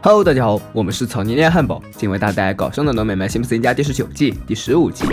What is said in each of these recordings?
Hello， 大家好，我们是草泥恋汉堡，今为大家带来搞笑的暖美们辛普森家第19季第15集。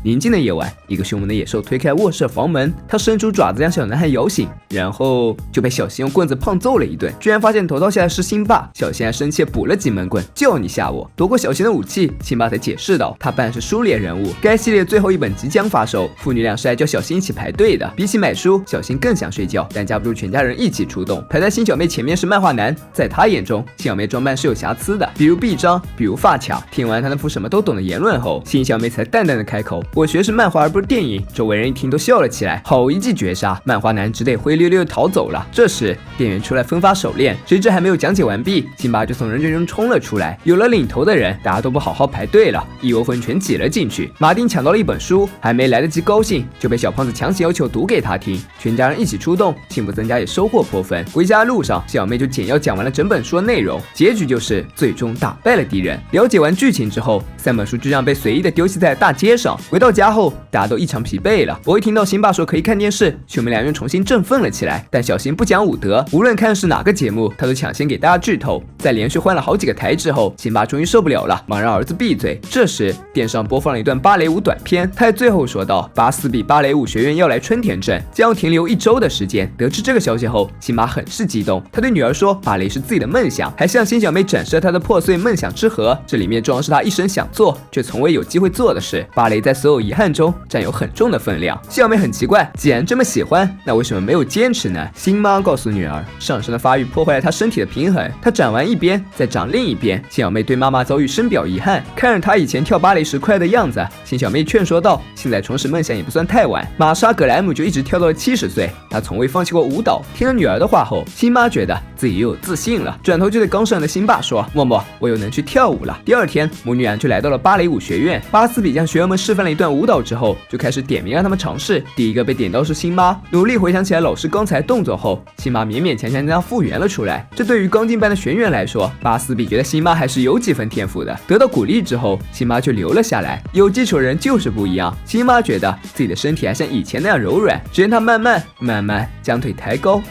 宁静的夜晚，一个凶猛的野兽推开卧室房门，他伸出爪子将小男孩摇醒，然后就被小新用棍子胖揍了一顿，居然发现头套下的是辛巴。小新还生气补了几闷棍，叫你吓我。夺过小新的武器，辛巴才解释道，他扮是书猎人物，该系列最后一本即将发售，父女俩是来叫小新一起排队的。比起买书，小新更想睡觉，但架不住全家人一起出动。排在辛小妹前面是漫画男，在他眼中，辛小妹装扮是有瑕疵的，比如臂章，比如发卡。听完他那副什么都懂的言论后，辛小妹才淡淡的开口，我学是漫画而不是电影。周围人一听都笑了起来，好一记绝杀，漫画男只得灰溜溜逃走了。这时店员出来分发手链，谁知还没有讲解完毕，辛巴就从人群中冲了出来。有了领头的人，大家都不好好排队了，一窝蜂全挤了进去。马丁抢到了一本书，还没来得及高兴，就被小胖子强行要求读给他听。全家人一起出动，幸福增加也收获颇丰。回家路上，小妹就简要讲完了整本书的内容，结局就是最终打败了敌人。了解完剧情之后，3本书就这样被随意的丢弃在大街上。回到家后，大家都异常疲惫了。我一听到辛巴说可以看电视，兄妹俩又重新振奋了起来。但小新不讲武德，无论看的是哪个节目，他都抢先给大家剧透。在连续换了好几个台之后，辛巴终于受不了了，忙让儿子闭嘴。这时电视上播放了一段芭蕾舞短片，他在最后说道，巴斯比芭蕾舞学院要来春田镇，将要停留1周的时间。得知这个消息后，辛巴很是激动，他对女儿说芭蕾是自己的梦想，还向辛小妹展示了他的破碎梦想之盒，这里面装的是他一生想做却从未有机会做的事。芭蕾在所有遗憾中占有很重的分量。小妹很奇怪，既然这么喜欢，那为什么没有坚持呢？辛妈告诉女儿，上身的发育破坏了她身体的平衡，她长完一边再长另一边。辛小妹对妈妈遭遇深表遗憾，看着她以前跳芭蕾时快乐的样子，辛小妹劝说道，现在重拾梦想也不算太晚。玛莎·葛莱姆就一直跳到了70岁，她从未放弃过舞蹈。听了女儿的话后，辛妈觉得自己又有自信了，转头就对刚上来的辛爸说，默默，我又能去跳舞了。第二天，母女俩就来到了芭蕾舞学院，巴斯比向学员们示范了一段舞蹈之后，就开始点名让他们尝试。第一个被点到是辛妈，努力回想起来老师刚才动作后，辛妈勉勉强强将它复原了出来。这对于刚进班的学员来说，巴斯比觉得辛妈还是有几分天赋的。得到鼓励之后，辛妈就留了下来。有基础的人就是不一样，辛妈觉得自己的身体还像以前那样柔软，只见她慢慢将腿抬高，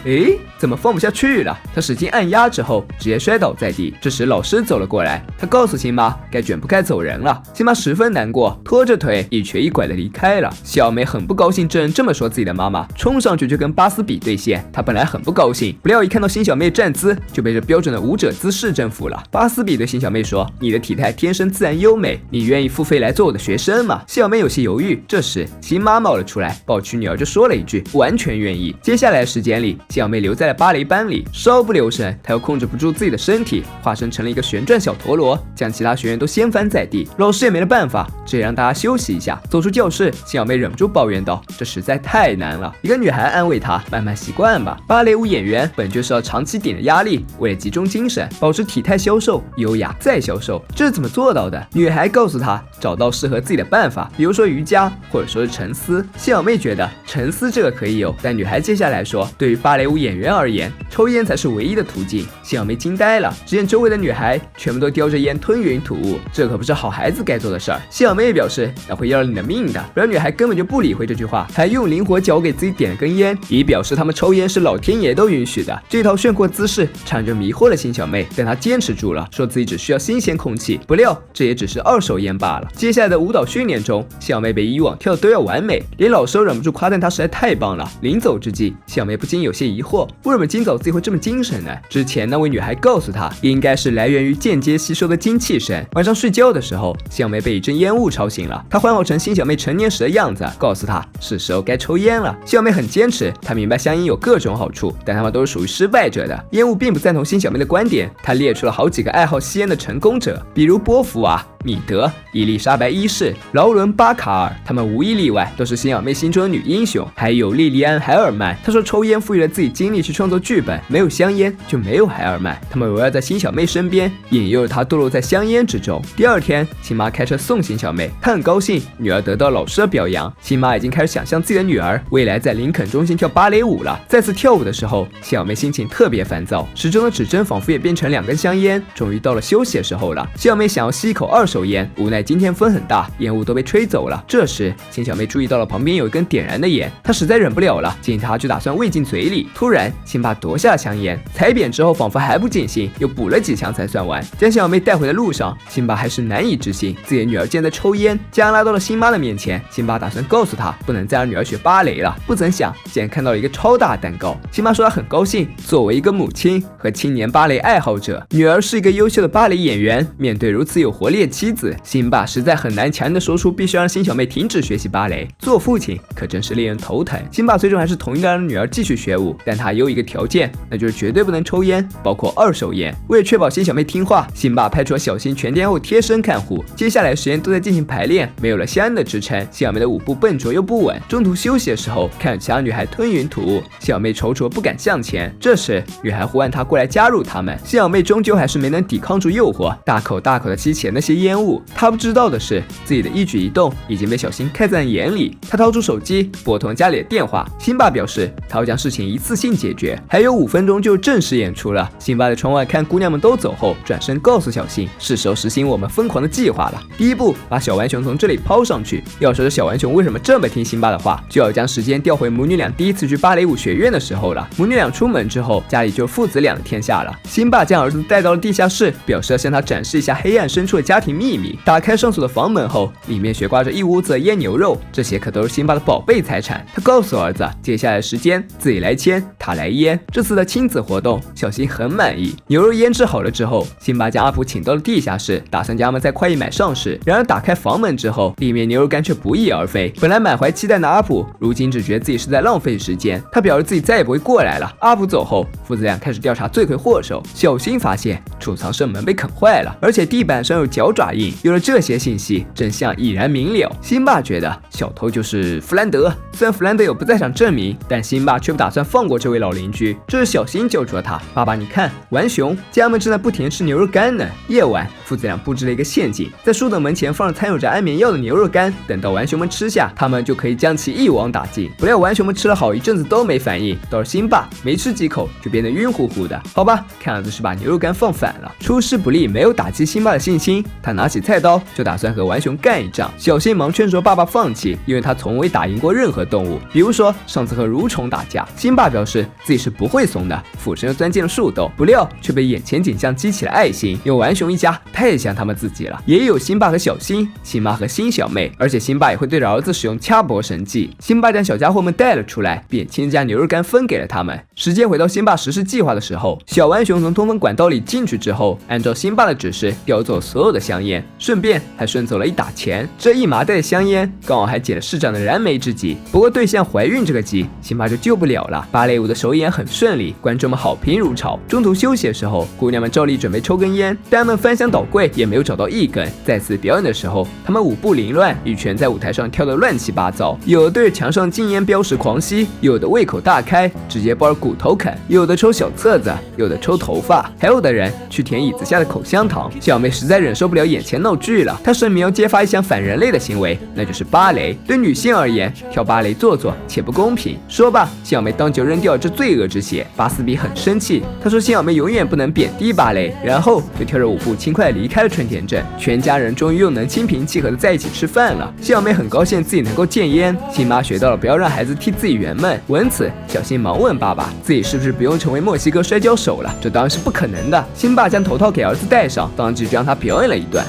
怎么放不下去了？她使劲按压之后，直接摔倒在地。这时老师走了过来，他告诉辛妈该卷铺盖走人了。辛妈十分难过，拖着腿一瘸一拐的离开了。小妹很不高兴这人这么说自己的妈妈，冲上去就跟巴斯比对线。她本来很不高兴，不料一看到辛小妹站姿，就被这标准的舞者姿势征服了。巴斯比对辛小妹说，你的体态天生自然优美，你愿意付费来做我的学生吗？辛小妹有些犹豫，这时辛妈冒了出来，抱起女儿就说了一句，完全愿意。接下来的时间里，辛小妹留在了芭蕾班里，稍不留神，她又控制不住自己的身体，化身成了一个旋转小陀螺，将其他学员都掀翻在地。老师也没了办法，只得让大家休息一下。走出教室，辛小妹忍不住抱怨道，这实在太难了。一个女孩安慰她，慢慢习惯吧。芭蕾舞演员本就是要长期顶着压力，为了集中精神，保持体态消瘦、优雅再消瘦，这是怎么做到的？女孩告诉她，找到适合自己的办法，比如说瑜伽，或者说是沉思。辛小妹觉得沉思这个可以有，但女孩接下来说，对于芭蕾舞演员而言，抽烟才是唯一的途径。辛小妹惊呆了，只见周围的女孩全部都叼着烟吞云吐雾，这可不是好孩子该做的事儿。辛小妹也表示那会要了你的命的，然而女孩根本就不理会这句话，还用灵活脚给自己点了根烟，以表示他们抽烟是老天爷都允许的。这套炫酷姿势差点就迷惑了辛小妹，但她坚持住了，说自己只需要新鲜空气，不料这也只是2手烟罢了。接下来的舞蹈训练中，辛小妹比以往跳的都要完美，连老师都忍不住夸赞她实在太棒了。临走之际，辛小妹不禁有些疑惑，为什么今早自己会这么精神呢？之前那位女孩告诉她，应该是来源于间接吸收的精气神。晚上睡觉的时候，辛小妹被一阵烟雾吵醒了，她换好成辛小妹成年时的样子，告诉她是时候该抽烟了。辛小妹很坚持，她明白香烟有各种好处，但她们都是属于失败者的。烟雾并不赞同辛小妹的观点，她列出了好几个爱好吸烟的成功者，比如波伏娃、米德、伊丽莎白一世、劳伦巴卡尔，他们无一例外都是辛小妹心中的女英雄。还有莉莉安海尔曼，她说抽烟赋予了自己精力去创作剧本，没有香烟就没有海尔曼。他们围绕在辛小妹身边，引诱了她堕落在香烟之中。第二天，辛妈开车送辛小妹，她很高兴女儿得到老师的表扬。辛妈已经开始想象自己的女儿未来在林肯中心跳芭蕾舞了。再次跳舞的时候，辛小妹心情特别烦躁，时钟的指针仿佛也变成2根香烟。终于到了休息的时候了，辛小妹想要吸一口2手手烟，无奈今天风很大，烟雾都被吹走了。这时，辛小妹注意到了旁边有一根点燃的烟，她实在忍不了了，见她就打算喂进嘴里。突然，辛巴夺下了香烟，踩扁之后仿佛还不尽兴，又补了几枪才算完。将辛小妹带回的路上，辛巴还是难以置信自己的女儿竟然在抽烟，将拉到了辛巴的面前。辛巴打算告诉她不能再让女儿学芭蕾了，不曾想竟然看到了一个超大蛋糕。辛巴说他很高兴，作为一个母亲和青年芭蕾爱好者，女儿是一个优秀的芭蕾演员。面对如此有活力的妻子，辛巴实在很难强硬地说出必须让辛小妹停止学习芭蕾。做父亲可真是令人头疼。辛巴最终还是同意了让女儿继续学舞，但他也有一个条件，那就是绝对不能抽烟，包括二手烟。为了确保辛小妹听话，辛巴派出了小新全天候贴身看护。接下来的时间都在进行排练，没有了香烟的支撑，辛小妹的舞步笨拙又不稳。中途休息的时候，看着其他女孩吞云吐雾，辛小妹踌躇不敢向前。这时，女孩呼唤她过来加入他们。辛小妹终究还是没能抵抗住诱惑，大口大口地吸起了那些烟雾。她不知道的是，自己的一举一动已经被小新看在眼里。她掏出手机，拨通家里的电话。辛巴表示，他要将事情一次性解决，还有5分钟就正式演出了。辛巴在窗外看姑娘们都走后，转身告诉小新，是时候实行我们疯狂的计划了。第一步，把小浣熊从这里抛上去。要说这小浣熊为什么这么听辛巴的话，就要将时间调回母女俩第一次去芭蕾舞学院的时候了。母女俩出门之后，家里就父子俩的天下了。辛巴将儿子带到了地下室，表示要向他展示一下黑暗深处的家庭秘密。打开上锁的房门后，里面悬挂着一屋子腌牛肉，这些可都是辛巴的宝贝财产。他告诉儿子，接下来的时间自己来牵，他来腌。这次的亲子活动，小新很满意。牛肉腌制好了之后，辛巴将阿普请到了地下室，打算将他们再快一买上市。然而打开房门之后，里面牛肉干却不翼而飞。本来满怀期待的阿普，如今只觉得自己是在浪费时间。他表示自己再也不会过来了。阿普走后，父子俩开始调查罪魁祸首。小新发现储藏室门被啃坏了，而且地板上有脚爪印。有了这些信息，真相已然明了。辛巴觉得小偷就是弗兰德，虽然弗兰德有不在场证明，但辛巴却不打算放过这位老邻居。这是小新救出了他。爸爸，你看，浣熊家们正在不停地吃牛肉干呢。夜晚，父子俩布置了一个陷阱，在树等门前放上掺有着安眠药的牛肉干，等到浣熊们吃下，他们就可以将其一网打尽。不料浣熊们吃了好一阵子都没反应，倒是辛巴没吃几口就变得晕乎乎的。好吧，看样子是把牛肉干放反了。出师不利没有打击辛巴的信心，他拿起菜刀就打算和浣熊干一仗。小新忙劝说爸爸放弃，因为他从未打赢过任何动物，比如说上次和蠕虫打架。辛巴表示自己是不会怂的，俯身又钻进了树洞，不料却被眼前景象激起了爱心，因为浣熊一家太像他们自己了。也有辛巴和小新，辛妈和辛小妹，而且辛巴也会对着儿子使用掐脖神技。辛巴将小家伙们带了出来，便亲自将牛肉干分给了他们。时间回到辛巴实施计划的时候，小浣熊从通风管道里进去之后，按照辛巴的指示叼走所有的香烟，顺便还顺走了一打钱。这一麻袋的香烟刚好还解了市长的燃眉之急。不过对象怀孕这个急，辛巴就救不了了。芭蕾舞的首演很顺利，观众们好评如潮。中途休息的时候，姑娘们照例准备抽根烟，但她们翻箱倒柜也没有找到一根。再次表演的时候，她们舞步凌乱，一圈在舞台上跳得乱七八糟，有的对着墙上禁烟标识狂吸，有的胃口大开，直接抱着骨头啃，有的抽小册子，有的抽头发，还有的人去舔椅子下的口香糖。小妹实在忍受不了眼前闹剧了，她声明要揭发一项反人类的行为，那就是芭蕾。对女性而言，跳芭蕾做作且不公平。说罢，小妹当就扔掉了这罪恶之血。巴斯比很生气，他说小妹永远不能贬低芭蕾，然后就跳着舞步轻快地离开了春田镇。全家人终于又能心平气和地在一起吃饭了。小妹很高兴自己能够戒烟，亲妈学到了不要让孩子替自己圆闷。闻此，小新忙问爸爸，自己是不是不用成为墨西哥摔跤手了？这当然是不可能的。辛爸将头套给儿子戴上，当即就让他表演了一段。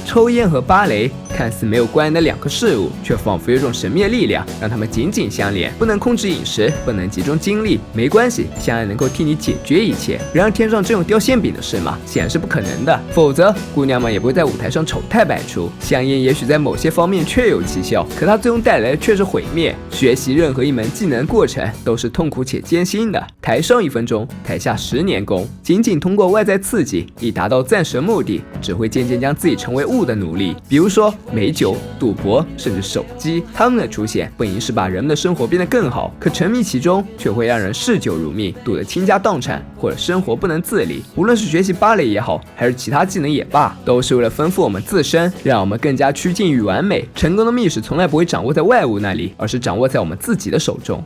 抽烟和芭蕾看似没有关联的两个事物，却仿佛有种神秘的力量让他们紧紧相连。不能控制饮食，不能集中精力，没关系，相爱能够替你解决一切。然而天上真有掉馅饼的事吗？显然是不可能的，否则姑娘们也不会在舞台上丑态百出。香烟也许在某些方面确有奇效，可它最终带来的却是毁灭。学习任何一门技能过程都是痛苦且艰辛的，台上1分钟，台下10年功。仅仅通过外在刺激以达到暂时的目的，只会渐渐将自己成为物的奴隶。比如说美酒、赌博，甚至手机，它们的出现本应是把人们的生活变得更好，可沉迷其中却会让人嗜酒如命，赌得倾家荡产，或者生活不能自理。无论是学习芭蕾也好，还是其他技能也罢，都是为了丰富我们自身，让我们更加趋近于完美。成功的秘史从来不会掌握在外物那里，而是掌握在我们自己的手中。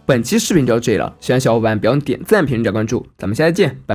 本期视频就到这里了，喜欢小伙伴别忘点赞、评论、加关注，咱们下期见，拜拜。